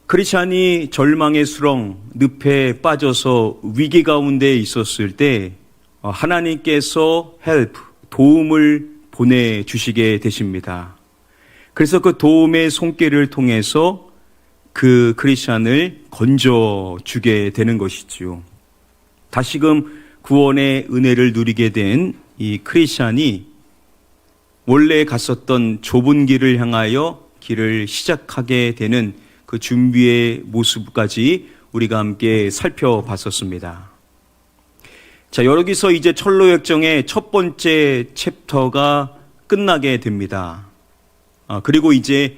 크리스찬이 절망의 수렁, 늪에 빠져서 위기 가운데 있었을 때 하나님께서 도움을 보내주시게 되십니다. 그래서 그 도움의 손길을 통해서 그 크리스찬을 건져주게 되는 것이지요. 다시금 구원의 은혜를 누리게 된 이 크리스찬이 원래 갔었던 좁은 길을 향하여 길을 시작하게 되는 그 준비의 모습까지 우리가 함께 살펴봤었습니다. 자, 여기서 이제 철로역정의 첫 번째 챕터가 끝나게 됩니다. 그리고 이제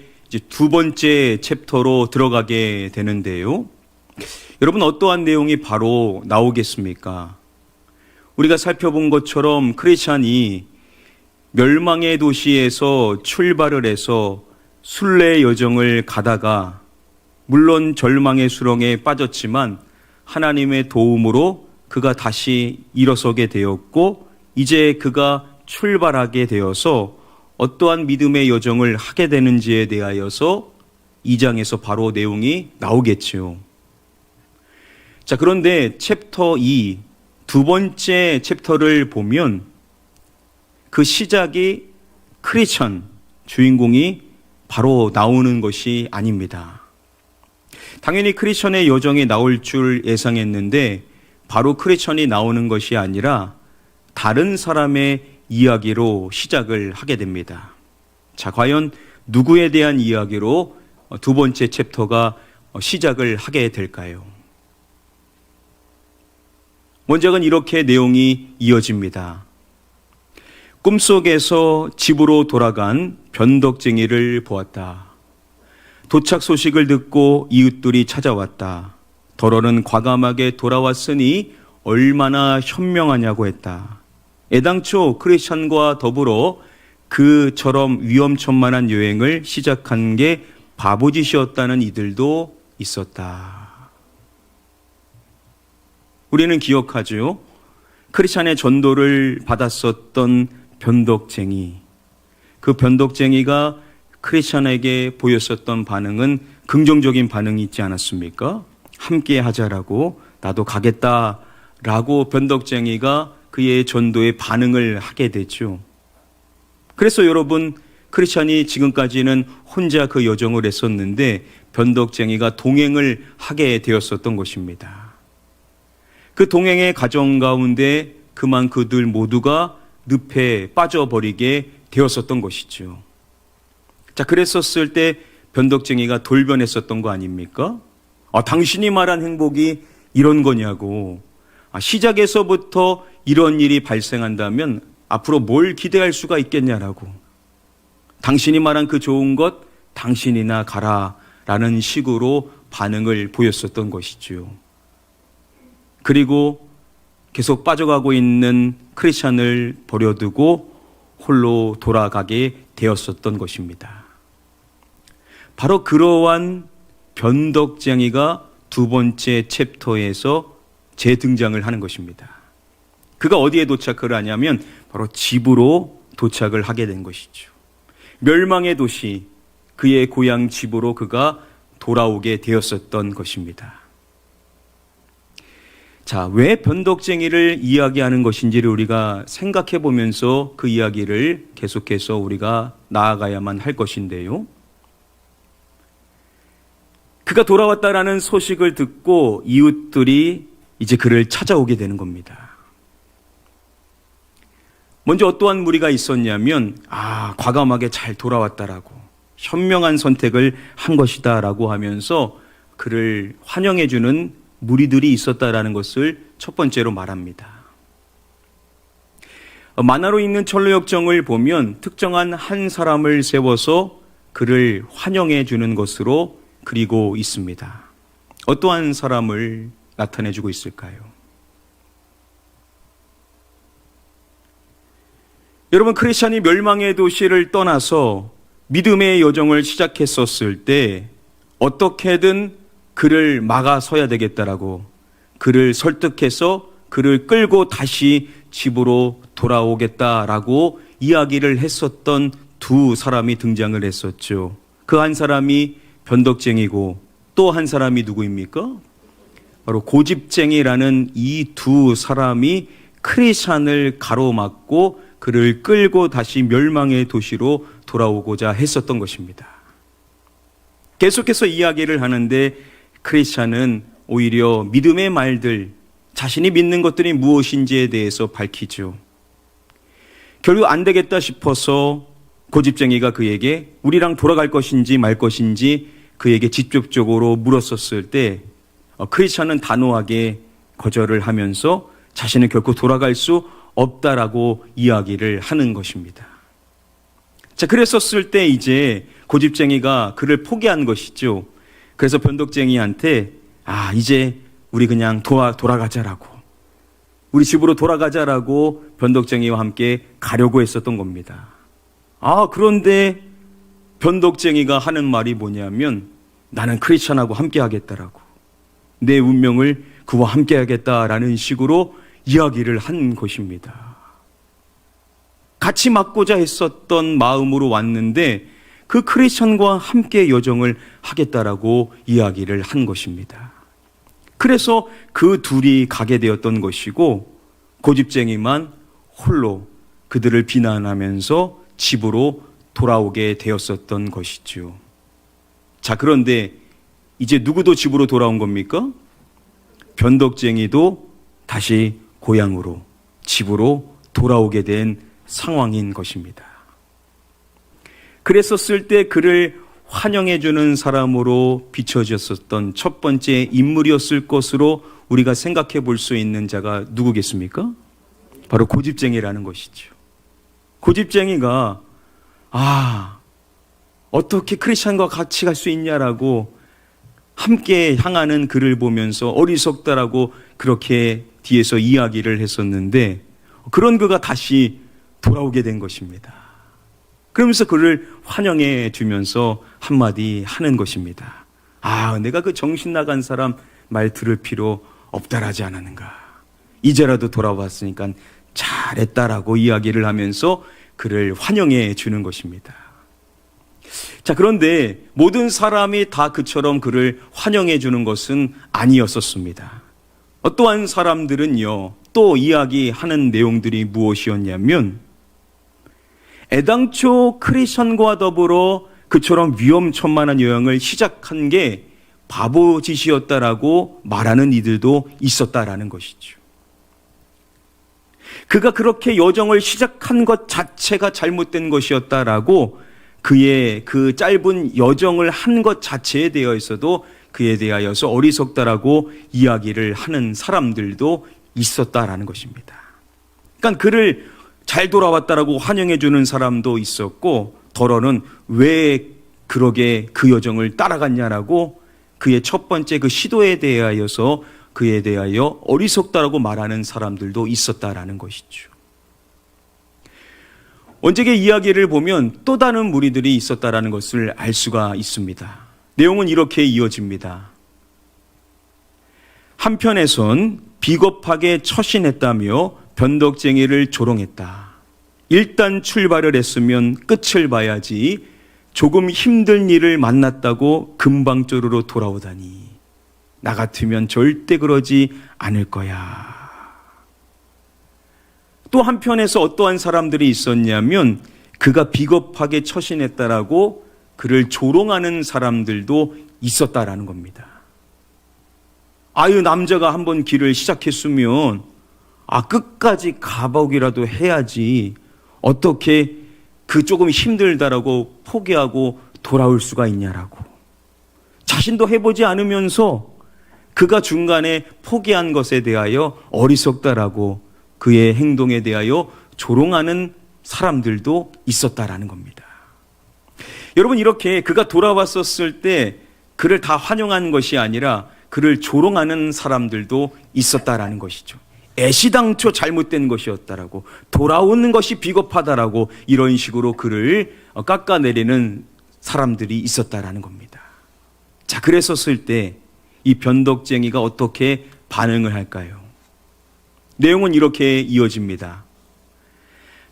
두 번째 챕터로 들어가게 되는데요. 여러분, 어떠한 내용이 바로 나오겠습니까? 우리가 살펴본 것처럼 크리스찬이 멸망의 도시에서 출발을 해서 순례 여정을 가다가 물론 절망의 수렁에 빠졌지만 하나님의 도움으로 그가 다시 일어서게 되었고 이제 그가 출발하게 되어서 어떠한 믿음의 여정을 하게 되는지에 대하여서 2장에서 바로 내용이 나오겠지요. 자, 그런데 챕터 2, 두 번째 챕터를 보면 그 시작이 크리스찬, 주인공이 바로 나오는 것이 아닙니다. 당연히 크리스찬의 여정이 나올 줄 예상했는데 바로 크리스찬이 나오는 것이 아니라 다른 사람의 이야기로 시작을 하게 됩니다. 자, 과연 누구에 대한 이야기로 두 번째 챕터가 시작을 하게 될까요? 먼저는 이렇게 내용이 이어집니다. 꿈속에서 집으로 돌아간 변덕쟁이를 보았다. 도착 소식을 듣고 이웃들이 찾아왔다. 더러는 과감하게 돌아왔으니 얼마나 현명하냐고 했다. 애당초 크리스찬과 더불어 그처럼 위험천만한 여행을 시작한 게 바보짓이었다는 이들도 있었다. 우리는 기억하죠. 크리스찬의 전도를 받았었던 변덕쟁이. 그 변덕쟁이가 크리스찬에게 보였었던 반응은 긍정적인 반응이 있지 않았습니까? 함께 하자라고, 나도 가겠다라고 변덕쟁이가 그의 전도에 반응을 하게 됐죠. 그래서 여러분, 크리스찬이 지금까지는 혼자 그 여정을 했었는데 변덕쟁이가 동행을 하게 되었었던 것입니다. 그 동행의 과정 가운데 그만 그들 모두가 늪에 빠져버리게 되었었던 것이죠. 자, 그랬었을 때 변덕쟁이가 돌변했었던 거 아닙니까? 당신이 말한 행복이 이런 거냐고. 시작에서부터 이런 일이 발생한다면 앞으로 뭘 기대할 수가 있겠냐라고. 당신이 말한 그 좋은 것 당신이나 가라라는 식으로 반응을 보였었던 것이죠. 그리고 계속 빠져가고 있는 크리스찬을 버려두고 홀로 돌아가게 되었었던 것입니다. 바로 그러한 변덕쟁이가 두 번째 챕터에서 재등장을 하는 것입니다. 그가 어디에 도착을 하냐면 바로 집으로 도착을 하게 된 것이죠. 멸망의 도시, 그의 고향 집으로 그가 돌아오게 되었었던 것입니다. 자, 왜 변덕쟁이를 이야기하는 것인지를 우리가 생각해 보면서 그 이야기를 계속해서 우리가 나아가야만 할 것인데요. 그가 돌아왔다라는 소식을 듣고 이웃들이 이제 그를 찾아오게 되는 겁니다. 먼저 어떠한 무리가 있었냐면, 과감하게 잘 돌아왔다라고, 현명한 선택을 한 것이다라고 하면서 그를 환영해주는 무리들이 있었다라는 것을 첫 번째로 말합니다. 만화로 있는 철로역정을 보면 특정한 한 사람을 세워서 그를 환영해 주는 것으로 그리고 있습니다. 어떠한 사람을 나타내주고 있을까요? 여러분, 크리스찬이 멸망의 도시를 떠나서 믿음의 여정을 시작했었을 때 어떻게든 그를 막아서야 되겠다라고, 그를 설득해서 그를 끌고 다시 집으로 돌아오겠다라고 이야기를 했었던 두 사람이 등장을 했었죠. 그 한 사람이 변덕쟁이고 또 한 사람이 누구입니까? 바로 고집쟁이라는 이 두 사람이 크리스찬을 가로막고 그를 끌고 다시 멸망의 도시로 돌아오고자 했었던 것입니다. 계속해서 이야기를 하는데 크리스찬은 오히려 믿음의 말들, 자신이 믿는 것들이 무엇인지에 대해서 밝히죠. 결국 안 되겠다 싶어서 고집쟁이가 그에게 우리랑 돌아갈 것인지 말 것인지 그에게 직접적으로 물었었을 때 크리스찬은 단호하게 거절을 하면서 자신은 결코 돌아갈 수 없다라고 이야기를 하는 것입니다. 자, 그랬었을 때 이제 고집쟁이가 그를 포기한 것이죠. 그래서 변덕쟁이한테 이제 우리 그냥 돌아가자라고, 우리 집으로 돌아가자라고 변덕쟁이와 함께 가려고 했었던 겁니다. 그런데 변덕쟁이가 하는 말이 뭐냐면 나는 크리스찬하고 함께 하겠다라고, 내 운명을 그와 함께 하겠다라는 식으로 이야기를 한 것입니다. 같이 맞고자 했었던 마음으로 왔는데 그 크리스찬과 함께 여정을 하겠다라고 이야기를 한 것입니다. 그래서 그 둘이 가게 되었던 것이고 고집쟁이만 홀로 그들을 비난하면서 집으로 돌아오게 되었었던 것이죠. 자, 그런데 이제 누구도 집으로 돌아온 겁니까? 변덕쟁이도 다시 고향으로, 집으로 돌아오게 된 상황인 것입니다. 그랬었을 때 그를 환영해주는 사람으로 비춰졌었던 첫 번째 인물이었을 것으로 우리가 생각해 볼 수 있는 자가 누구겠습니까? 바로 고집쟁이라는 것이죠. 고집쟁이가 어떻게 크리스찬과 같이 갈 수 있냐라고 함께 향하는 그를 보면서 어리석다라고 그렇게 뒤에서 이야기를 했었는데 그런 그가 다시 돌아오게 된 것입니다. 그러면서 그를 환영해 주면서 한마디 하는 것입니다. 내가 그 정신 나간 사람 말 들을 필요 없다라지 않았는가. 이제라도 돌아왔으니까 잘했다라고 이야기를 하면서 그를 환영해 주는 것입니다. 자, 그런데 모든 사람이 다 그처럼 그를 환영해 주는 것은 아니었었습니다. 어떠한 사람들은요, 또 이야기하는 내용들이 무엇이었냐면 애당초 크리스천과 더불어 그처럼 위험천만한 여행을 시작한 게 바보짓이었다라고 말하는 이들도 있었다라는 것이죠. 그가 그렇게 여정을 시작한 것 자체가 잘못된 것이었다라고 그의 그 짧은 여정을 한 것 자체에 대해서도 그에 대하여서 어리석다라고 이야기를 하는 사람들도 있었다라는 것입니다. 그러니까 그를 잘 돌아왔다라고 환영해 주는 사람도 있었고, 더러는 왜 그러게 그 여정을 따라갔냐라고 그의 첫 번째 그 시도에 대하여서 그에 대하여 어리석다라고 말하는 사람들도 있었다라는 것이죠. 원작의 이야기를 보면 또 다른 무리들이 있었다라는 것을 알 수가 있습니다. 내용은 이렇게 이어집니다. 한편에선 비겁하게 처신했다며 변덕쟁이를 조롱했다. 일단 출발을 했으면 끝을 봐야지 조금 힘든 일을 만났다고 금방 쪼르르 돌아오다니. 나 같으면 절대 그러지 않을 거야. 또 한편에서 어떠한 사람들이 있었냐면 그가 비겁하게 처신했다라고 그를 조롱하는 사람들도 있었다라는 겁니다. 남자가 한번 길을 시작했으면 끝까지 가보기라도 해야지 어떻게 그 조금 힘들다라고 포기하고 돌아올 수가 있냐라고. 자신도 해보지 않으면서 그가 중간에 포기한 것에 대하여 어리석다라고 그의 행동에 대하여 조롱하는 사람들도 있었다라는 겁니다. 여러분, 이렇게 그가 돌아왔었을 때 그를 다 환영한 것이 아니라 그를 조롱하는 사람들도 있었다라는 것이죠. 애시당초 잘못된 것이었다라고, 돌아오는 것이 비겁하다라고 이런 식으로 그를 깎아내리는 사람들이 있었다라는 겁니다. 자, 그랬었을 때 이 변덕쟁이가 어떻게 반응을 할까요? 내용은 이렇게 이어집니다.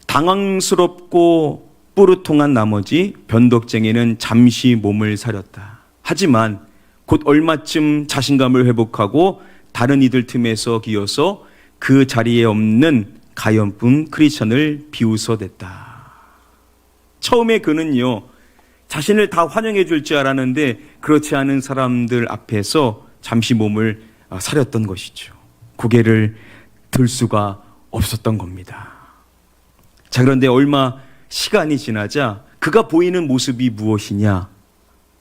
당황스럽고 뿌르통한 나머지 변덕쟁이는 잠시 몸을 사렸다. 하지만 곧 얼마쯤 자신감을 회복하고 다른 이들 틈에서 기어서 그 자리에 없는 가엾은 크리스천을 비웃어댔다. 처음에 그는요, 자신을 다 환영해 줄 줄 알았는데 그렇지 않은 사람들 앞에서 잠시 몸을 사렸던 것이죠. 고개를 들 수가 없었던 겁니다. 자, 그런데 얼마 시간이 지나자 그가 보이는 모습이 무엇이냐?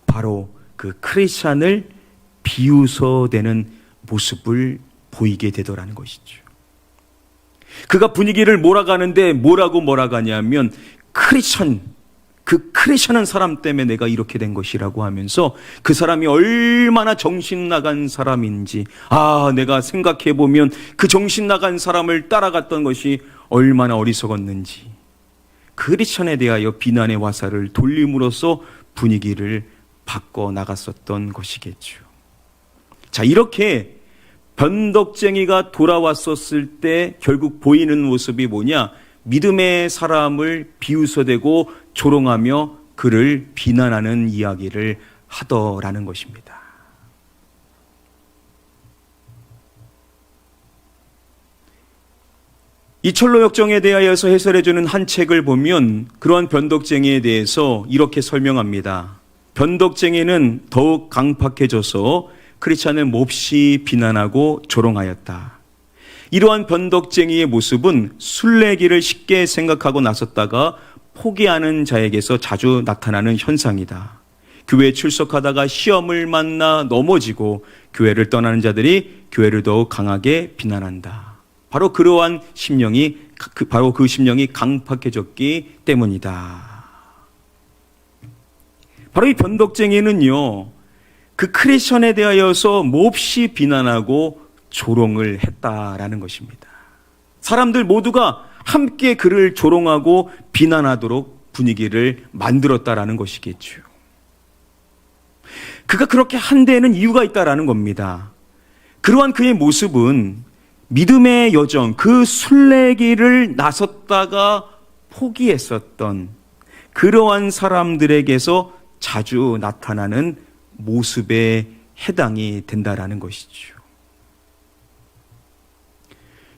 바로 그 크리스찬을 비웃어대는 모습을 보이게 되더라는 것이죠. 그가 분위기를 몰아가는데 뭐라고 몰아가냐면 그 크리스찬한 사람 때문에 내가 이렇게 된 것이라고 하면서 그 사람이 얼마나 정신 나간 사람인지, 내가 생각해 보면 그 정신 나간 사람을 따라갔던 것이 얼마나 어리석었는지, 크리스찬에 대하여 비난의 화살을 돌림으로써 분위기를 바꿔 나갔었던 것이겠죠. 자, 이렇게 변덕쟁이가 돌아왔었을 때 결국 보이는 모습이 뭐냐? 믿음의 사람을 비웃어대고 조롱하며 그를 비난하는 이야기를 하더라는 것입니다. 이 철로 역정에 대하여서 해설해주는 한 책을 보면 그러한 변덕쟁이에 대해서 이렇게 설명합니다. 변덕쟁이는 더욱 강팍해져서 크리스찬을 몹시 비난하고 조롱하였다. 이러한 변덕쟁이의 모습은 순례기를 쉽게 생각하고 나섰다가 포기하는 자에게서 자주 나타나는 현상이다. 교회에 출석하다가 시험을 만나 넘어지고 교회를 떠나는 자들이 교회를 더욱 강하게 비난한다. 바로 그러한 심령이, 바로 그 심령이 강팍해졌기 때문이다. 바로 이 변덕쟁이는요, 그 크리스천에 대하여서 몹시 비난하고 조롱을 했다라는 것입니다. 사람들 모두가 함께 그를 조롱하고 비난하도록 분위기를 만들었다라는 것이겠죠. 그가 그렇게 한 데에는 이유가 있다라는 겁니다. 그러한 그의 모습은 믿음의 여정, 그 순례길을 나섰다가 포기했었던 그러한 사람들에게서 자주 나타나는 모습에 해당이 된다라는 것이죠.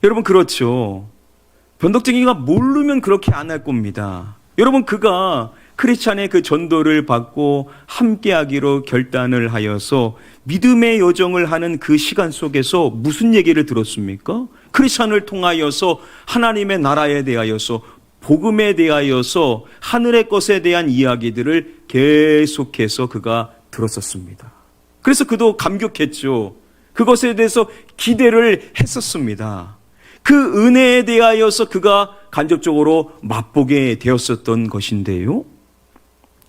여러분, 그렇죠. 변덕쟁이가 모르면 그렇게 안 할 겁니다. 여러분, 그가 크리스찬의 그 전도를 받고 함께하기로 결단을 하여서 믿음의 여정을 하는 그 시간 속에서 무슨 얘기를 들었습니까? 크리스찬을 통하여서 하나님의 나라에 대하여서, 복음에 대하여서, 하늘의 것에 대한 이야기들을 계속해서 그가 들었었습니다. 그래서 그도 감격했죠. 그것에 대해서 기대를 했었습니다. 그 은혜에 대하여서 그가 간접적으로 맛보게 되었었던 것인데요.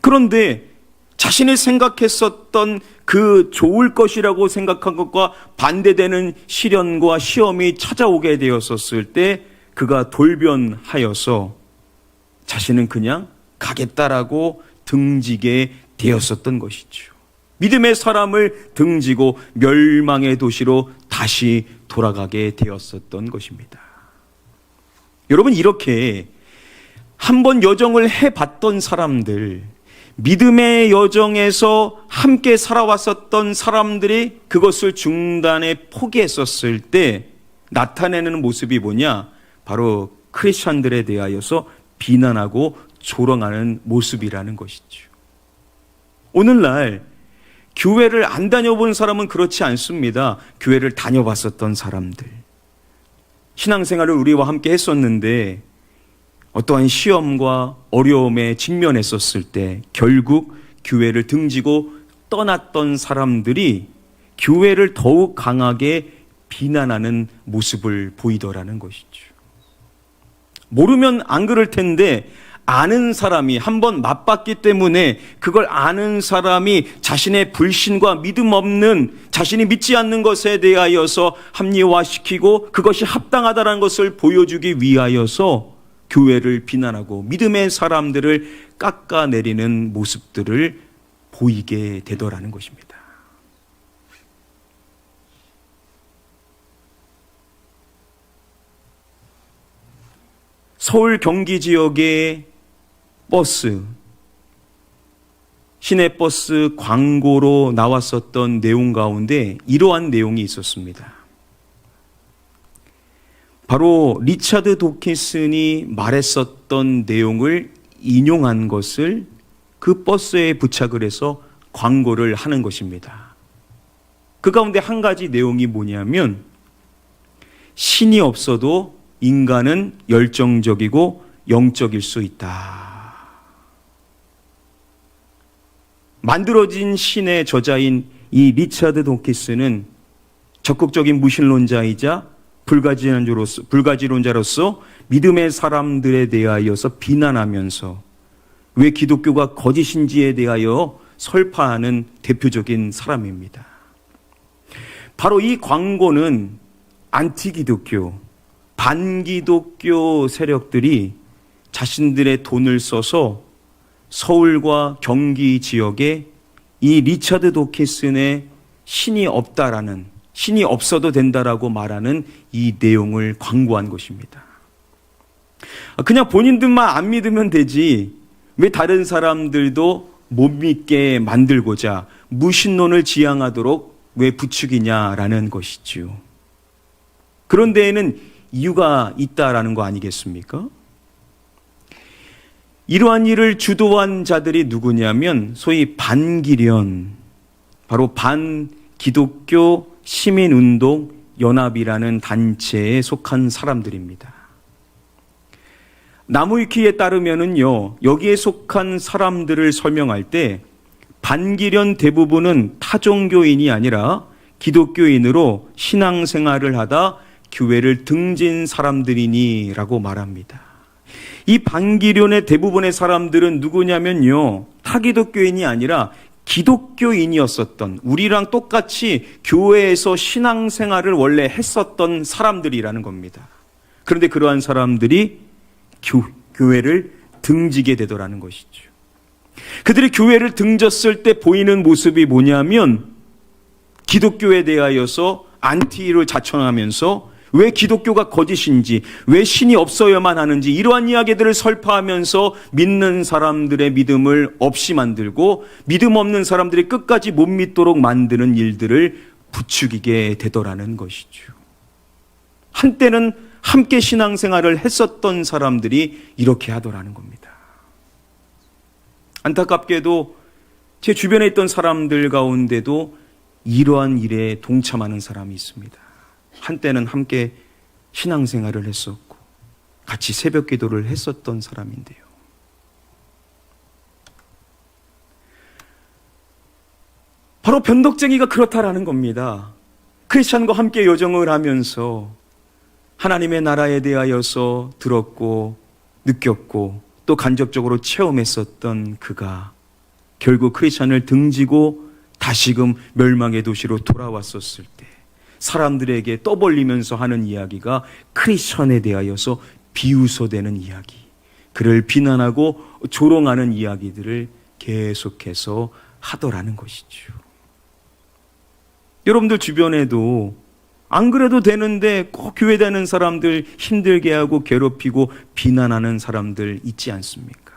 그런데 자신이 생각했었던 그 좋을 것이라고 생각한 것과 반대되는 시련과 시험이 찾아오게 되었었을 때 그가 돌변하여서 자신은 그냥 가겠다라고 등지게 되었었던 것이죠. 믿음의 사람을 등지고 멸망의 도시로 다시 돌아가게 되었었던 것입니다. 여러분, 이렇게 한번 여정을 해봤던 사람들, 믿음의 여정에서 함께 살아왔었던 사람들이 그것을 중단에 포기했었을 때 나타내는 모습이 뭐냐? 바로 크리스찬들에 대하여서 비난하고 조롱하는 모습이라는 것이죠. 오늘날 교회를 안 다녀본 사람은 그렇지 않습니다. 교회를 다녀봤었던 사람들, 신앙생활을 우리와 함께 했었는데 어떠한 시험과 어려움에 직면했었을 때 결국 교회를 등지고 떠났던 사람들이 교회를 더욱 강하게 비난하는 모습을 보이더라는 것이죠. 모르면 안 그럴 텐데 아는 사람이 한번 맛봤기 때문에 그걸 아는 사람이 자신의 불신과 믿음 없는, 자신이 믿지 않는 것에 대하여서 합리화시키고 그것이 합당하다는 것을 보여주기 위하여서 교회를 비난하고 믿음의 사람들을 깎아내리는 모습들을 보이게 되더라는 것입니다. 서울 경기 지역의 버스, 시내버스 광고로 나왔었던 내용 가운데 이러한 내용이 있었습니다. 바로 리차드 도킨슨이 말했었던 내용을 인용한 것을 그 버스에 부착을 해서 광고를 하는 것입니다. 그 가운데 한 가지 내용이 뭐냐면, 신이 없어도 인간은 열정적이고 영적일 수 있다. 만들어진 신의 저자인 이 리차드 도킨슨은 적극적인 무신론자이자 불가지론자로서 믿음의 사람들에 대하여서 비난하면서 왜 기독교가 거짓인지에 대하여 설파하는 대표적인 사람입니다. 바로 이 광고는 안티기독교, 반기독교 세력들이 자신들의 돈을 써서 서울과 경기 지역에 이 리차드 도킨슨의 신이 없다라는, 신이 없어도 된다라고 말하는 이 내용을 광고한 것입니다. 그냥 본인들만 안 믿으면 되지 왜 다른 사람들도 못 믿게 만들고자 무신론을 지향하도록 왜 부추기냐라는 것이지요. 그런 데에는 이유가 있다라는 거 아니겠습니까? 이러한 일을 주도한 자들이 누구냐면 소위 반기련, 바로 반기독교 시민운동 연합이라는 단체에 속한 사람들입니다. 나무위키에 따르면은요, 여기에 속한 사람들을 설명할 때 반기련 대부분은 타종교인이 아니라 기독교인으로 신앙생활을 하다 교회를 등진 사람들이니라고 말합니다. 이 반기련의 대부분의 사람들은 누구냐면요, 타기독교인이 아니라 기독교인이었었던, 우리랑 똑같이 교회에서 신앙생활을 원래 했었던 사람들이라는 겁니다. 그런데 그러한 사람들이 교회를 등지게 되더라는 것이죠. 그들이 교회를 등졌을 때 보이는 모습이 뭐냐면 기독교에 대하여서 안티를 자청하면서 왜 기독교가 거짓인지, 왜 신이 없어야만 하는지 이러한 이야기들을 설파하면서 믿는 사람들의 믿음을 없이 만들고 믿음 없는 사람들이 끝까지 못 믿도록 만드는 일들을 부추기게 되더라는 것이죠. 한때는 함께 신앙생활을 했었던 사람들이 이렇게 하더라는 겁니다. 안타깝게도 제 주변에 있던 사람들 가운데도 이러한 일에 동참하는 사람이 있습니다. 한때는 함께 신앙생활을 했었고 같이 새벽 기도를 했었던 사람인데요. 바로 변덕쟁이가 그렇다라는 겁니다. 크리스찬과 함께 여정을 하면서 하나님의 나라에 대하여서 들었고 느꼈고 또 간접적으로 체험했었던 그가 결국 크리스찬을 등지고 다시금 멸망의 도시로 돌아왔었을 때 사람들에게 떠벌리면서 하는 이야기가 크리스천에 대하여서 비웃어대는 이야기, 그를 비난하고 조롱하는 이야기들을 계속해서 하더라는 것이죠. 여러분들 주변에도 안 그래도 되는데 꼭 교회 다니는 사람들 힘들게 하고 괴롭히고 비난하는 사람들 있지 않습니까?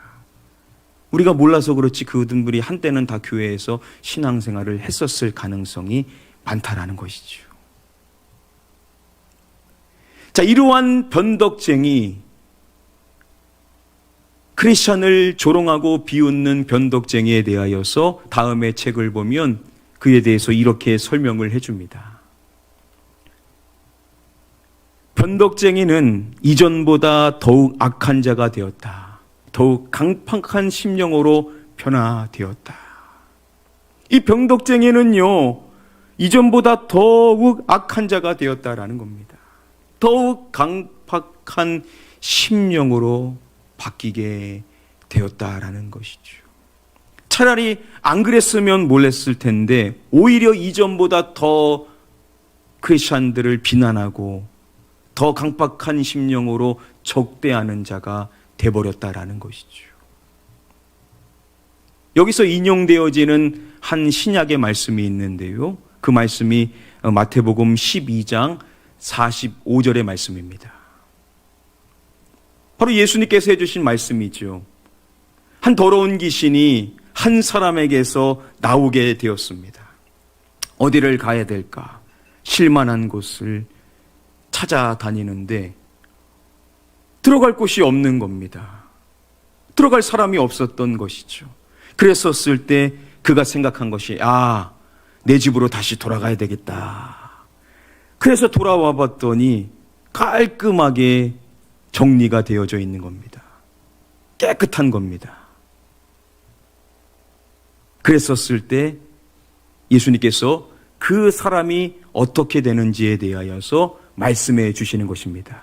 우리가 몰라서 그렇지 그분들이 한때는 다 교회에서 신앙생활을 했었을 가능성이 많다라는 것이죠. 자, 이러한 변덕쟁이, 크리스찬을 조롱하고 비웃는 변덕쟁이에 대하여서 다음의 책을 보면 그에 대해서 이렇게 설명을 해줍니다. 변덕쟁이는 이전보다 더욱 악한 자가 되었다. 더욱 강팍한 심령으로 변화되었다. 이 변덕쟁이는요, 이전보다 더욱 악한 자가 되었다라는 겁니다. 더욱 강팍한 심령으로 바뀌게 되었다라는 것이죠. 차라리 안 그랬으면 몰랐을 텐데 오히려 이전보다 더 크리스찬들을 비난하고 더 강팍한 심령으로 적대하는 자가 돼버렸다라는 것이죠. 여기서 인용되어지는 한 신약의 말씀이 있는데요, 그 말씀이 마태복음 12장 45절의 말씀입니다. 바로 예수님께서 해주신 말씀이죠. 한 더러운 귀신이 한 사람에게서 나오게 되었습니다. 어디를 가야 될까? 쉴만한 곳을 찾아다니는데 들어갈 곳이 없는 겁니다. 들어갈 사람이 없었던 것이죠. 그랬었을 때 그가 생각한 것이 내 집으로 다시 돌아가야 되겠다. 그래서 돌아와 봤더니 깔끔하게 정리가 되어져 있는 겁니다. 깨끗한 겁니다. 그랬었을 때 예수님께서 그 사람이 어떻게 되는지에 대하여서 말씀해 주시는 것입니다.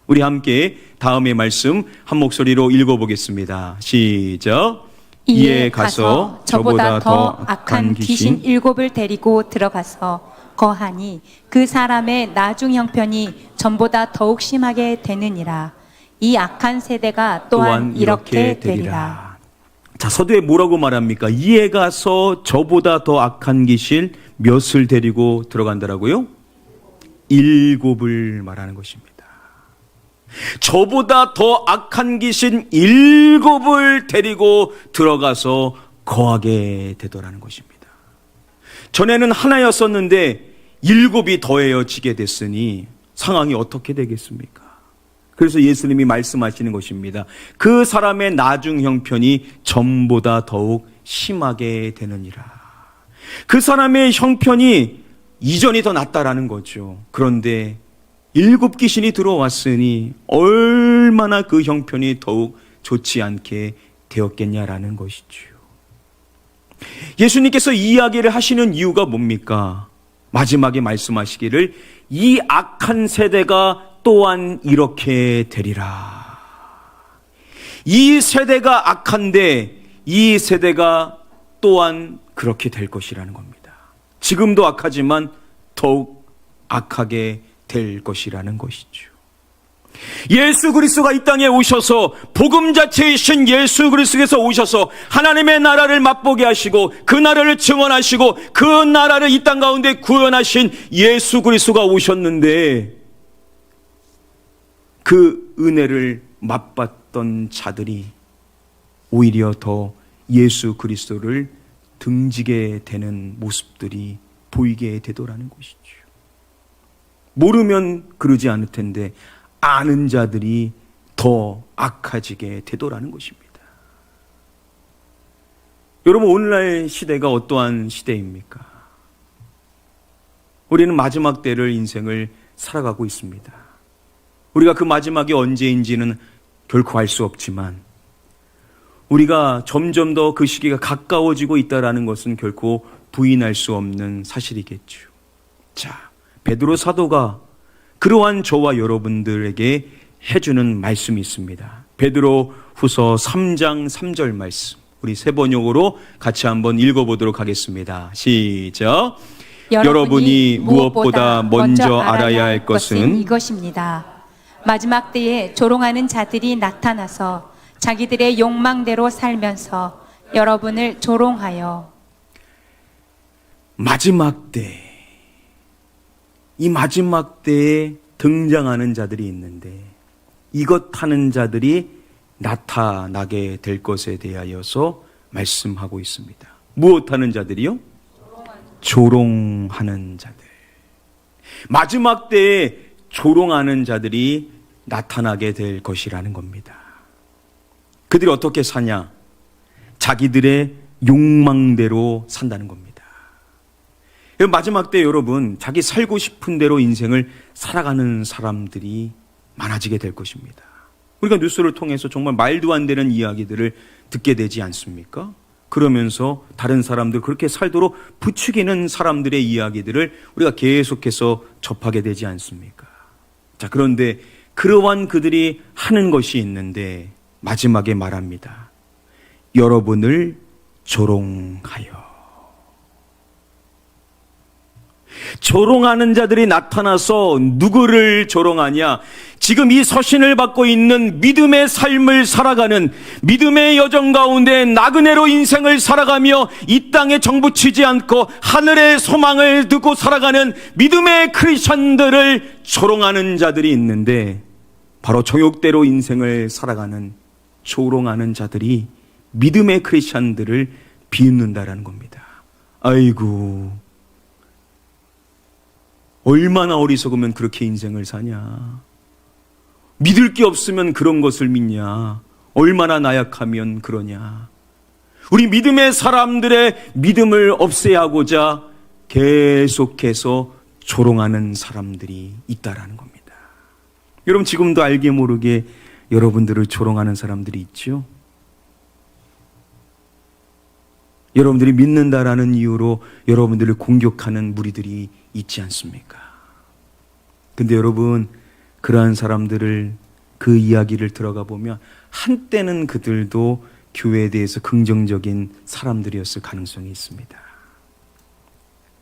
우리 함께 다음의 말씀 한 목소리로 읽어보겠습니다. 시작. 이에 가서 저보다 더 악한 귀신 7을 데리고 들어가서 거하니 그 사람의 나중 형편이 전보다 더욱 심하게 되느니라. 이 악한 세대가 또한 이렇게 되리라. 자, 서두에 뭐라고 말합니까? 이에 가서 저보다 더 악한 귀신 몇을 데리고 들어간다라고요? 7을 말하는 것입니다. 저보다 더 악한 귀신 7을 데리고 들어가서 거하게 되더라는 것입니다. 전에는 하나였었는데 7이 더해지게 됐으니 상황이 어떻게 되겠습니까? 그래서 예수님이 말씀하시는 것입니다. 그 사람의 나중 형편이 전보다 더욱 심하게 되느니라. 그 사람의 형편이 이전이 더 낫다라는 거죠. 그런데 7 귀신이 들어왔으니 얼마나 그 형편이 더욱 좋지 않게 되었겠냐라는 것이죠. 예수님께서 이 이야기를 하시는 이유가 뭡니까? 마지막에 말씀하시기를 이 악한 세대가 또한 이렇게 되리라. 이 세대가 악한데 이 세대가 또한 그렇게 될 것이라는 겁니다. 지금도 악하지만 더욱 악하게 될 것이라는 것이죠. 예수 그리스도가 이 땅에 오셔서 복음 자체이신 예수 그리스도께서 오셔서 하나님의 나라를 맛보게 하시고 그 나라를 증언하시고 그 나라를 이 땅 가운데 구현하신 예수 그리스도가 오셨는데 그 은혜를 맛봤던 자들이 오히려 더 예수 그리스도를 등지게 되는 모습들이 보이게 되더라는 것이죠. 모르면 그러지 않을 텐데 아는 자들이 더 악해지게 되더라는 것입니다. 여러분, 오늘날 시대가 어떠한 시대입니까? 우리는 마지막 때를 인생을 살아가고 있습니다. 우리가 그 마지막이 언제인지는 결코 알 수 없지만 우리가 점점 더 그 시기가 가까워지고 있다는 것은 결코 부인할 수 없는 사실이겠죠. 자, 베드로 사도가 그러한 저와 여러분들에게 해주는 말씀이 있습니다. 베드로 후서 3장 3절 말씀. 우리 세 번역으로 같이 한번 읽어보도록 하겠습니다. 시작. 여러분이 무엇보다 먼저 알아야 할 것은 이것입니다. 마지막 때에 조롱하는 자들이 나타나서 자기들의 욕망대로 살면서 여러분을 조롱하여 마지막 때, 이 마지막 때에 등장하는 자들이 있는데 이것 하는 자들이 나타나게 될 것에 대하여서 말씀하고 있습니다. 무엇 하는 자들이요? 조롱하는 자들. 마지막 때에 조롱하는 자들이 나타나게 될 것이라는 겁니다. 그들이 어떻게 사냐? 자기들의 욕망대로 산다는 겁니다. 마지막 때 여러분, 자기 살고 싶은 대로 인생을 살아가는 사람들이 많아지게 될 것입니다. 우리가 뉴스를 통해서 정말 말도 안 되는 이야기들을 듣게 되지 않습니까? 그러면서 다른 사람들 그렇게 살도록 부추기는 사람들의 이야기들을 우리가 계속해서 접하게 되지 않습니까? 자, 그런데 그러한 그들이 하는 것이 있는데 마지막에 말합니다. 여러분을 조롱하여. 조롱하는 자들이 나타나서 누구를 조롱하냐? 지금 이 서신을 받고 있는 믿음의 삶을 살아가는, 믿음의 여정 가운데 나그네로 인생을 살아가며 이 땅에 정부치지 않고 하늘의 소망을 두고 살아가는 믿음의 크리스천들을 조롱하는 자들이 있는데, 바로 정욕대로 인생을 살아가는 조롱하는 자들이 믿음의 크리스천들을 비웃는다라는 겁니다. 아이고, 얼마나 어리석으면 그렇게 인생을 사냐. 믿을 게 없으면 그런 것을 믿냐. 얼마나 나약하면 그러냐. 우리 믿음의 사람들의 믿음을 없애야 하고자 계속해서 조롱하는 사람들이 있다라는 겁니다. 여러분, 지금도 알게 모르게 여러분들을 조롱하는 사람들이 있죠. 여러분들이 믿는다라는 이유로 여러분들을 공격하는 무리들이 있지 않습니까? 근데 여러분, 그러한 사람들을, 그 이야기를 들어가 보면 한때는 그들도 교회에 대해서 긍정적인 사람들이었을 가능성이 있습니다.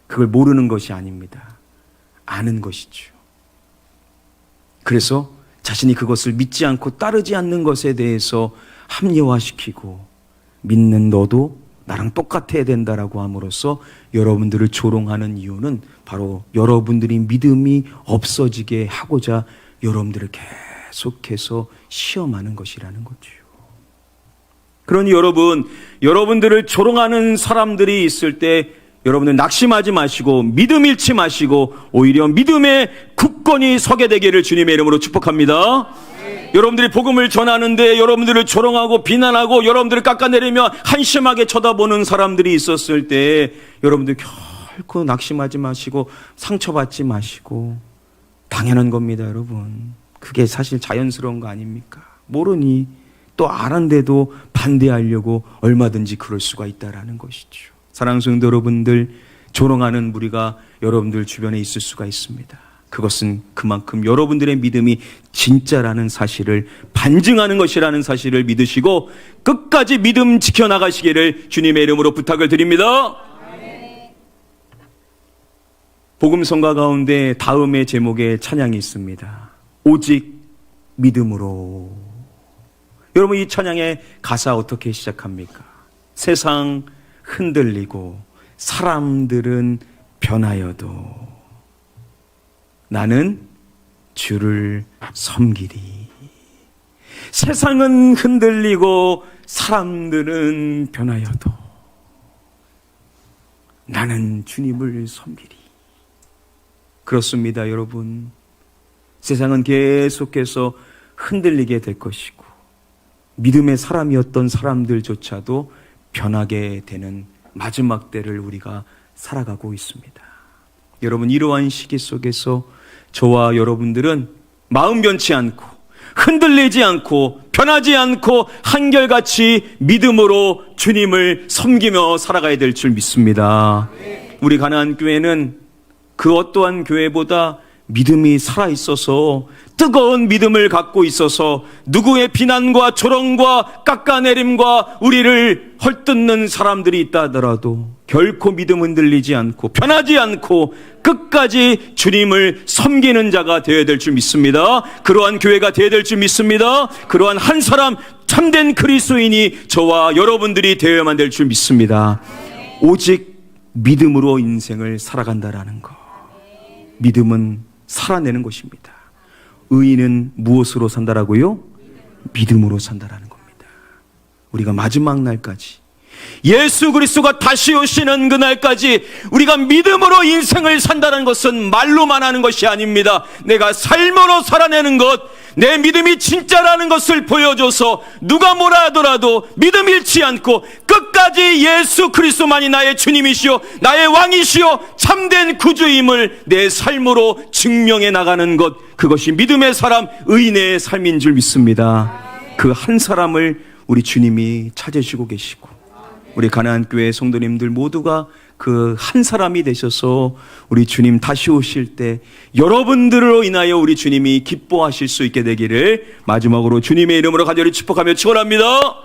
그걸 모르는 것이 아닙니다. 아는 것이죠. 그래서 자신이 그것을 믿지 않고 따르지 않는 것에 대해서 합리화시키고, 믿는 너도 나랑 똑같아야 된다라고 함으로써 여러분들을 조롱하는 이유는 바로 여러분들이 믿음이 없어지게 하고자 여러분들을 계속해서 시험하는 것이라는 거죠. 그러니 여러분들을 조롱하는 사람들이 있을 때 여러분들 낙심하지 마시고 믿음 잃지 마시고 오히려 믿음의 굳건히 서게 되기를 주님의 이름으로 축복합니다. 여러분들이 복음을 전하는데 여러분들을 조롱하고 비난하고 여러분들을 깎아내리며 한심하게 쳐다보는 사람들이 있었을 때 여러분들 결코 낙심하지 마시고 상처받지 마시고, 당연한 겁니다. 여러분, 그게 사실 자연스러운 거 아닙니까? 모르니 또 알았는데도 반대하려고 얼마든지 그럴 수가 있다라는 것이죠. 사랑하는 성도 여러분들, 조롱하는 무리가 여러분들 주변에 있을 수가 있습니다. 그것은 그만큼 여러분들의 믿음이 진짜라는 사실을 반증하는 것이라는 사실을 믿으시고 끝까지 믿음 지켜나가시기를 주님의 이름으로 부탁을 드립니다. 복음성가 가운데 다음의 제목의 찬양이 있습니다. 오직 믿음으로. 여러분, 이 찬양의 가사 어떻게 시작합니까? 세상 흔들리고 사람들은 변하여도 나는 주를 섬기리. 세상은 흔들리고 사람들은 변하여도 나는 주님을 섬기리. 그렇습니다, 여러분. 세상은 계속해서 흔들리게 될 것이고 믿음의 사람이었던 사람들조차도 변하게 되는 마지막 때를 우리가 살아가고 있습니다. 여러분, 이러한 시기 속에서 저와 여러분들은 마음 변치 않고 흔들리지 않고 변하지 않고 한결같이 믿음으로 주님을 섬기며 살아가야 될 줄 믿습니다. 우리 가나안 교회는 그 어떠한 교회보다 믿음이 살아있어서, 뜨거운 믿음을 갖고 있어서 누구의 비난과 조롱과 깎아내림과 우리를 헐뜯는 사람들이 있다 하더라도 결코 믿음 흔들리지 않고 변하지 않고 끝까지 주님을 섬기는 자가 되어야 될 줄 믿습니다. 그러한 교회가 되어야 될 줄 믿습니다. 그러한 한 사람 참된 그리스도인이 저와 여러분들이 되어야만 될 줄 믿습니다. 오직 믿음으로 인생을 살아간다라는 것. 믿음은 살아내는 것입니다. 의인은 무엇으로 산다라고요? 믿음으로 산다라는 겁니다. 우리가 마지막 날까지, 예수 그리스도가 다시 오시는 그날까지 우리가 믿음으로 인생을 산다는 것은 말로만 하는 것이 아닙니다. 내가 삶으로 살아내는 것, 내 믿음이 진짜라는 것을 보여줘서 누가 뭐라 하더라도 믿음 잃지 않고 끝까지 예수 그리스도만이 나의 주님이시오 나의 왕이시오 참된 구주임을 내 삶으로 증명해 나가는 것, 그것이 믿음의 사람, 의인의 삶인 줄 믿습니다. 그 한 사람을 우리 주님이 찾으시고 계시고 우리 가나안 교회 성도님들 모두가 그 한 사람이 되셔서 우리 주님 다시 오실 때 여러분들로 인하여 우리 주님이 기뻐하실 수 있게 되기를 마지막으로 주님의 이름으로 간절히 축복하며 축원합니다.